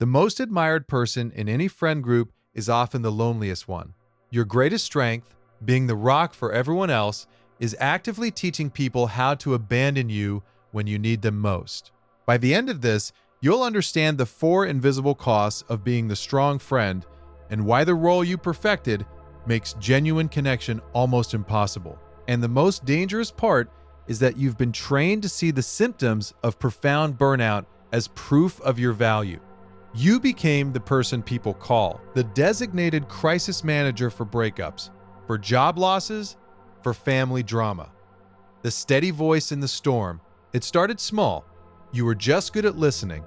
The most admired person in any friend group is often the loneliest one. Your greatest strength, being the rock for everyone else, is actively teaching people how to abandon you when you need them most. By the end of this, you'll understand the 4 invisible costs of being the strong friend and why the role you perfected makes genuine connection almost impossible. And the most dangerous part is that you've been trained to see the symptoms of profound burnout as proof of your value. You became the person people call, the designated crisis manager for breakups, for job losses, for family drama. The steady voice in the storm. It started small. You were just good at listening.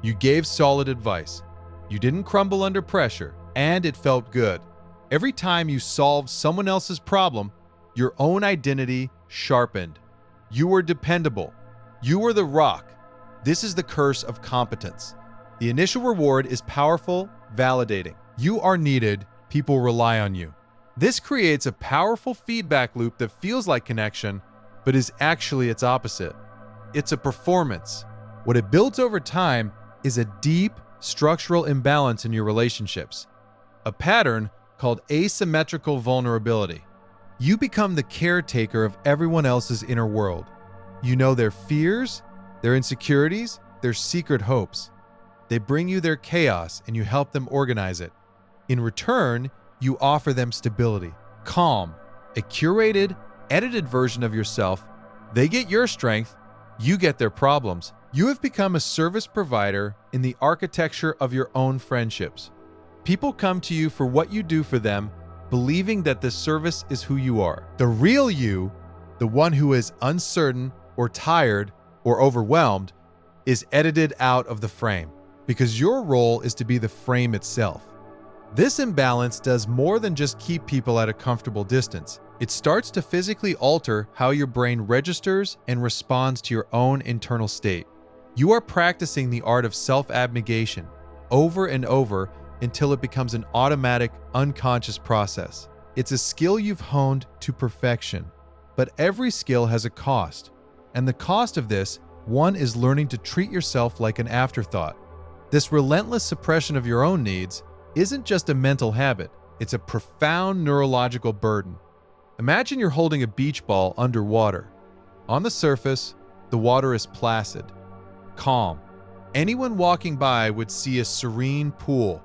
You gave solid advice. You didn't crumble under pressure, and it felt good. Every time you solved someone else's problem, your own identity sharpened. You were dependable. You were the rock. This is the curse of competence. The initial reward is powerful, validating. You are needed, people rely on you. This creates a powerful feedback loop that feels like connection, but is actually its opposite. It's a performance. What it builds over time is a deep structural imbalance in your relationships, a pattern called asymmetrical vulnerability. You become the caretaker of everyone else's inner world. You know their fears, their insecurities, their secret hopes. They bring you their chaos and you help them organize it. In return, you offer them stability, calm, a curated, edited version of yourself. They get your strength, you get their problems. You have become a service provider in the architecture of your own friendships. People come to you for what you do for them, believing that this service is who you are. The real you, the one who is uncertain or tired or overwhelmed, is edited out of the frame because your role is to be the frame itself. This imbalance does more than just keep people at a comfortable distance. It starts to physically alter how your brain registers and responds to your own internal state. You are practicing the art of self-abnegation over and over until it becomes an automatic, unconscious process. It's a skill you've honed to perfection. But every skill has a cost. And the cost of this, one, is learning to treat yourself like an afterthought. This relentless suppression of your own needs isn't just a mental habit, it's a profound neurological burden. Imagine you're holding a beach ball underwater. On the surface, the water is placid, calm. Anyone walking by would see a serene pool.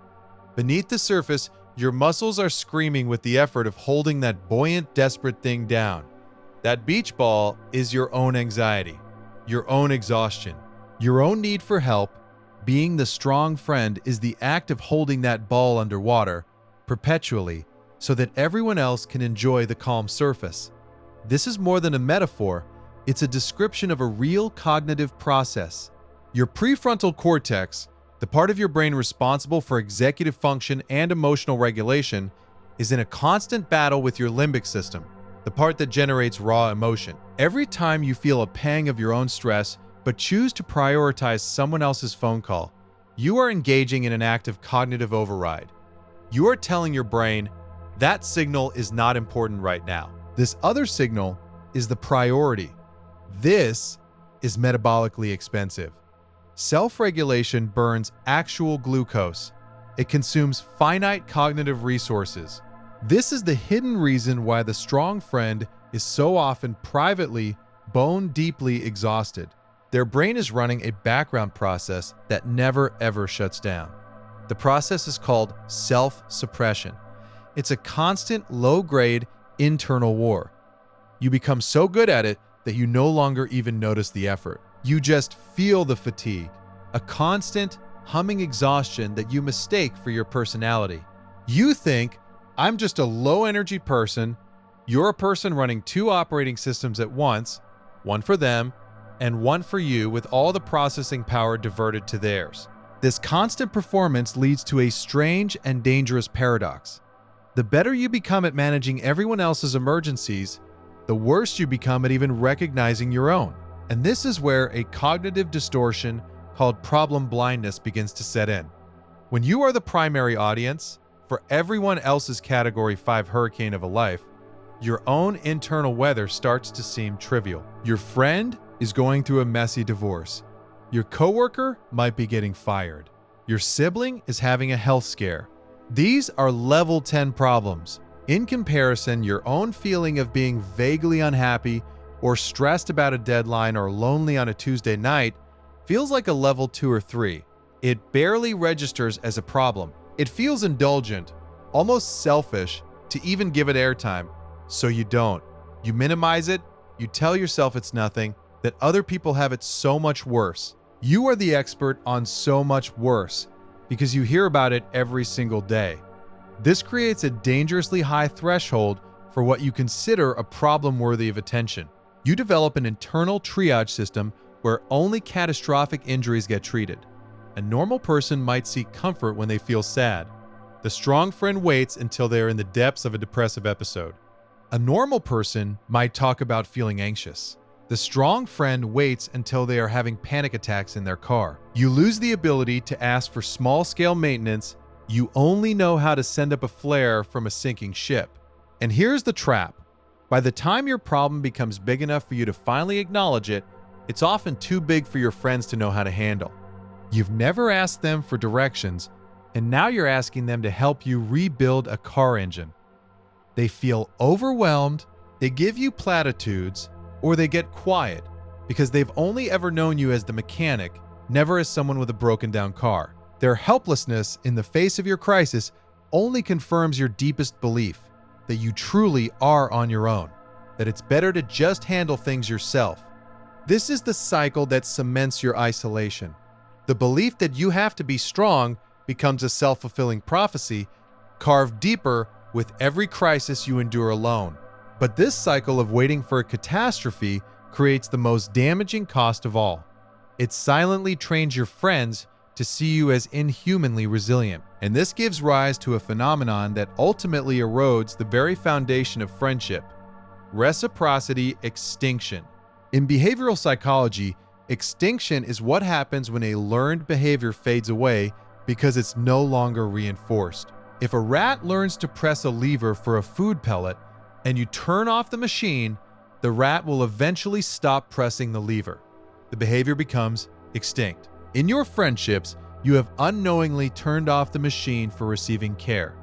Beneath the surface, your muscles are screaming with the effort of holding that buoyant, desperate thing down. That beach ball is your own anxiety, your own exhaustion, your own need for help. Being the strong friend is the act of holding that ball underwater perpetually so that everyone else can enjoy the calm surface. This is more than a metaphor, it's a description of a real cognitive process. Your prefrontal cortex, the part of your brain responsible for executive function and emotional regulation, is in a constant battle with your limbic system, the part that generates raw emotion. Every time you feel a pang of your own stress, but choose to prioritize someone else's phone call, you are engaging in an act of cognitive override. You are telling your brain, that signal is not important right now. This other signal is the priority. This is metabolically expensive. Self-regulation burns actual glucose. It consumes finite cognitive resources. This is the hidden reason why the strong friend is so often privately, bone-deeply exhausted. Their brain is running a background process that never ever shuts down. The process is called self-suppression. It's a constant, low-grade internal war. You become so good at it that you no longer even notice the effort. You just feel the fatigue, a constant, humming exhaustion that you mistake for your personality. You think, I'm just a low-energy person. You're a person running 2 operating systems at once, one for them, and one for you, with all the processing power diverted to theirs. This constant performance leads to a strange and dangerous paradox. The better you become at managing everyone else's emergencies, the worse you become at even recognizing your own. And this is where a cognitive distortion called problem blindness begins to set in. When you are the primary audience for everyone else's Category 5 hurricane of a life, your own internal weather starts to seem trivial. Your friend is going through a messy divorce. Your coworker might be getting fired. Your sibling is having a health scare. These are level 10 problems. In comparison, your own feeling of being vaguely unhappy or stressed about a deadline or lonely on a Tuesday night feels like a level 2 or 3. It barely registers as a problem. It feels indulgent, almost selfish, to even give it airtime. So you don't. You minimize it, you tell yourself it's nothing, that other people have it so much worse. You are the expert on so much worse because you hear about it every single day. This creates a dangerously high threshold for what you consider a problem worthy of attention. You develop an internal triage system where only catastrophic injuries get treated. A normal person might seek comfort when they feel sad. The strong friend waits until they are in the depths of a depressive episode. A normal person might talk about feeling anxious. The strong friend waits until they are having panic attacks in their car. You lose the ability to ask for small-scale maintenance. You only know how to send up a flare from a sinking ship. And here's the trap. By the time your problem becomes big enough for you to finally acknowledge it, it's often too big for your friends to know how to handle. You've never asked them for directions, and now you're asking them to help you rebuild a car engine. They feel overwhelmed, they give you platitudes, or they get quiet because they've only ever known you as the mechanic, never as someone with a broken down car. Their helplessness in the face of your crisis only confirms your deepest belief that you truly are on your own, that it's better to just handle things yourself. This is the cycle that cements your isolation. The belief that you have to be strong becomes a self-fulfilling prophecy, carved deeper with every crisis you endure alone. But this cycle of waiting for a catastrophe creates the most damaging cost of all. It silently trains your friends to see you as inhumanly resilient. And this gives rise to a phenomenon that ultimately erodes the very foundation of friendship: reciprocity extinction. In behavioral psychology, extinction is what happens when a learned behavior fades away because it's no longer reinforced. If a rat learns to press a lever for a food pellet and you turn off the machine, the rat will eventually stop pressing the lever. The behavior becomes extinct. In your friendships, you have unknowingly turned off the machine for receiving care.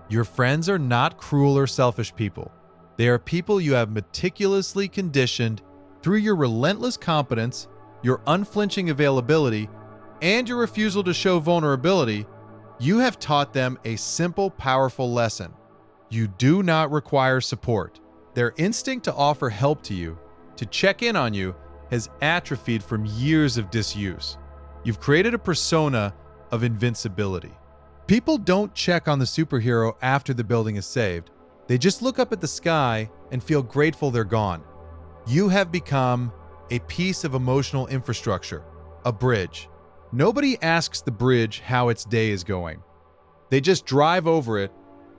Your friends are not cruel or selfish people. They are people you have meticulously conditioned through your relentless competence, your unflinching availability, and your refusal to show vulnerability. You have taught them a simple, powerful lesson. You do not require support. Their instinct to offer help to you, to check in on you, has atrophied from years of disuse. You've created a persona of invincibility. People don't check on the superhero after the building is saved. They just look up at the sky and feel grateful they're gone. You have become a piece of emotional infrastructure, a bridge. Nobody asks the bridge how its day is going. They just drive over it,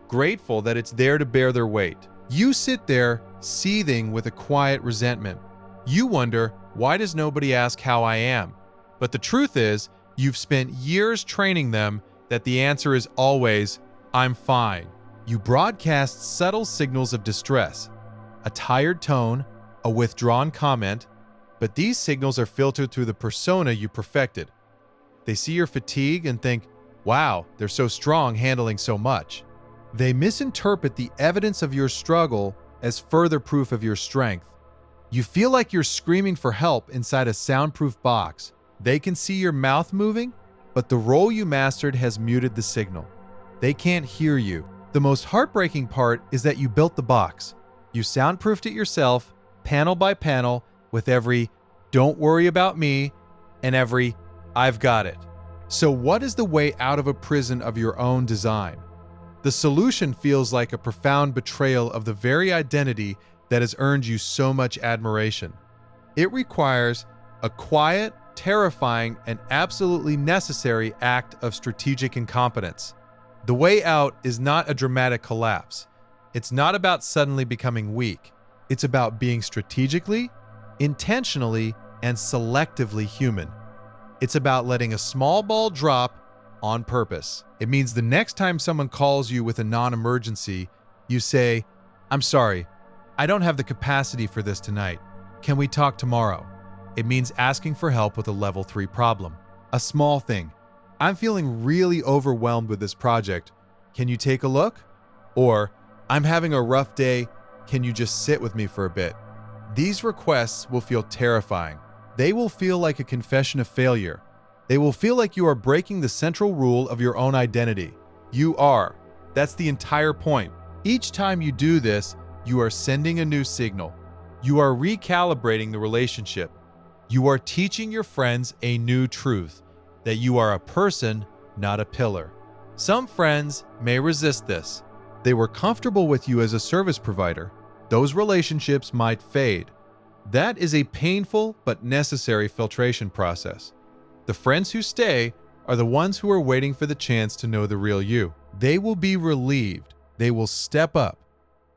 grateful that it's there to bear their weight. You sit there, seething with a quiet resentment. You wonder, why does nobody ask how I am? But the truth is, you've spent years training them that the answer is always, I'm fine. You broadcast subtle signals of distress, a tired tone, a withdrawn comment, but these signals are filtered through the persona you perfected. They see your fatigue and think, wow, they're so strong handling so much. They misinterpret the evidence of your struggle as further proof of your strength. You feel like you're screaming for help inside a soundproof box. They can see your mouth moving, but the role you mastered has muted the signal. They can't hear you. The most heartbreaking part is that you built the box. You soundproofed it yourself, panel by panel, with every "don't worry about me" and every "I've got it." So what is the way out of a prison of your own design? The solution feels like a profound betrayal of the very identity that has earned you so much admiration. It requires a quiet, terrifying, and absolutely necessary act of strategic incompetence. The way out is not a dramatic collapse. It's not about suddenly becoming weak. It's about being strategically, intentionally, and selectively human. It's about letting a small ball drop on purpose. It means the next time someone calls you with a non-emergency, you say, "I'm sorry, I don't have the capacity for this tonight. Can we talk tomorrow?" It means asking for help with a level 3 problem. A small thing, I'm feeling really overwhelmed with this project. Can you take a look? Or, I'm having a rough day. Can you just sit with me for a bit? These requests will feel terrifying. They will feel like a confession of failure. They will feel like you are breaking the central rule of your own identity. You are. That's the entire point. Each time you do this, you are sending a new signal. You are recalibrating the relationship. You are teaching your friends a new truth, that you are a person, not a pillar. Some friends may resist this. They were comfortable with you as a service provider. Those relationships might fade. That is a painful but necessary filtration process. The friends who stay are the ones who are waiting for the chance to know the real you. They will be relieved. They will step up.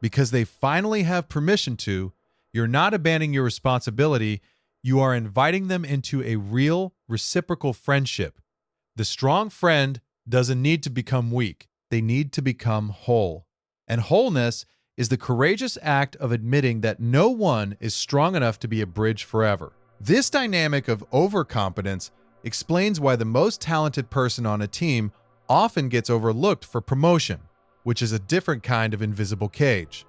Because they finally have permission to, you're not abandoning your responsibility, you are inviting them into a real, reciprocal friendship. The strong friend doesn't need to become weak. They need to become whole. And wholeness is the courageous act of admitting that no one is strong enough to be a bridge forever. This dynamic of overcompetence explains why the most talented person on a team often gets overlooked for promotion, which is a different kind of invisible cage.